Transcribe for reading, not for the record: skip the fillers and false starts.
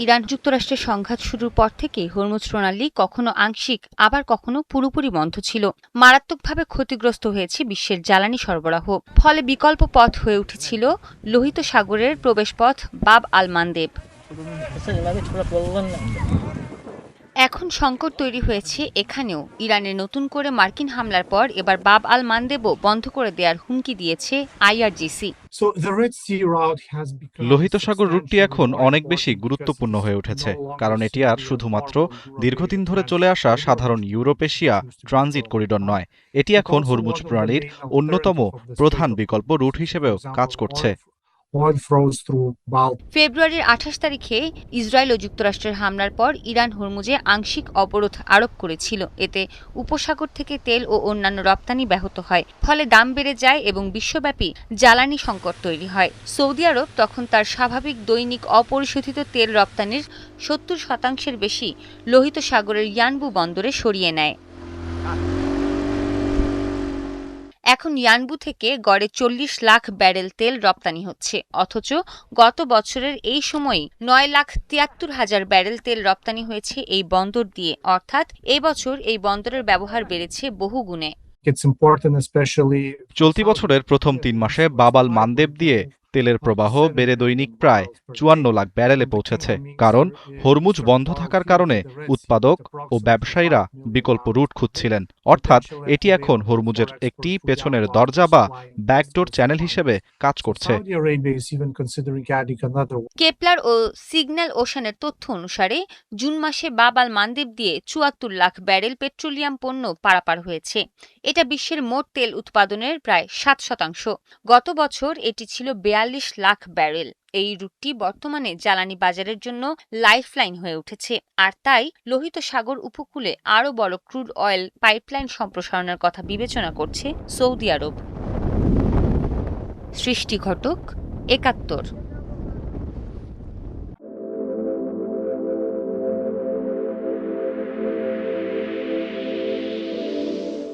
Iran যুক্তরাষ্ট্রের সংঘাত শুরুর পর থেকেই হরমুজ প্রণালী কখনো আংশিক আবার কখনো পুরোপুরি বন্ধ ছিল। মারাত্মকভাবে ক্ষতিগ্রস্ত হয়েছে বিশ্বের জ্বালানি সরবরাহ। ফলে বিকল্প পথ হয়ে উঠেছিল লোহিত সাগরের প্রবেশপথ বাব আল মানদেব। এখন সংকট তৈরি হয়েছে এখানেও। ইরানের নতুন করে মার্কিন হামলার পর এবার বাব আল মানদেবও বন্ধ করে দেওয়ার হুমকি দিয়েছে আইআরজিসি। লোহিত সাগর রুটটি এখন অনেক বেশি গুরুত্বপূর্ণ হয়ে উঠেছে, কারণ এটি আর শুধুমাত্র দীর্ঘদিন ধরে চলে আসা সাধারণ ইউরোপ এশিয়া ট্রানজিট করিডোর নয়, এটি এখন হরমুজ প্রণালীর অন্যতম প্রধান বিকল্প রুট হিসেবেও কাজ করছে। ফেব্রুয়ারির ২৮ তারিখে ইসরায়েল ও যুক্তরাষ্ট্রের হামলার পর ইরান হরমুজে আংশিক অবরোধ আরোপ করেছিল। এতে উপসাগর থেকে তেল ও অন্যান্য রপ্তানি ব্যাহত হয়, ফলে দাম বেড়ে যায় এবং বিশ্বব্যাপী জ্বালানি সংকট তৈরি হয়। সৌদি আরব তখন তার স্বাভাবিক দৈনিক অপরিশোধিত তেল রপ্তানির ৭০% বেশি লোহিত সাগরের ইয়ানবু বন্দরে সরিয়ে নেয়। এখন ইয়ানবু থেকে গড়ে ৪০ লাখ ব্যারেল তেল রপ্তানি হচ্ছে, অথচ গত বছরের এই সময়ই ৯,৭৩,০০০ ব্যারেল তেল রপ্তানি হয়েছে এই বন্দর দিয়ে। অর্থাৎ এই বছর এই বন্দরের ব্যবহার বেড়েছে বহুগুণে। চলতি বছরের প্রথম ৩ মাসে বাব আল মানদেব দিয়ে তেলের প্রবাহ বেড়ে দৈনিক প্রায় ৫৪ লাখ ব্যারেলে পৌঁছেছে, কারণ হরমুজ বন্ধ থাকার কারণে উৎপাদক ও ব্যবসায়ীরা বিকল্প রুট খুঁজছিলেন। অর্থাৎ এটি এখন হরমুজের একটি পেছনের দরজা বা ব্যাকডোর চ্যানেল হিসেবে কাজ করছে। কেপলার ও সিগন্যাল ওশানের তথ্য অনুসারে জুন মাসে বাব আল মানদেব দিয়ে ৭৪ লাখ ব্যারেল পেট্রোলিয়াম পণ্য পারাপার হয়েছে। এটা বিশ্বের মোট তেল উৎপাদনের প্রায় ৭%। গত বছর এটি ছিল ৪২ লাখ ব্যারেল। এই রুটটি বর্তমানে জ্বালানি বাজারের জন্য লাইফলাইন হয়ে উঠেছে, আর তাই লোহিত সাগর উপকূলে আরও বড় ক্রুড অয়েল পাইপলাইন সম্প্রসারণের কথা বিবেচনা করছে সৌদি আরব। সৃষ্টি ঘটক, ৭১।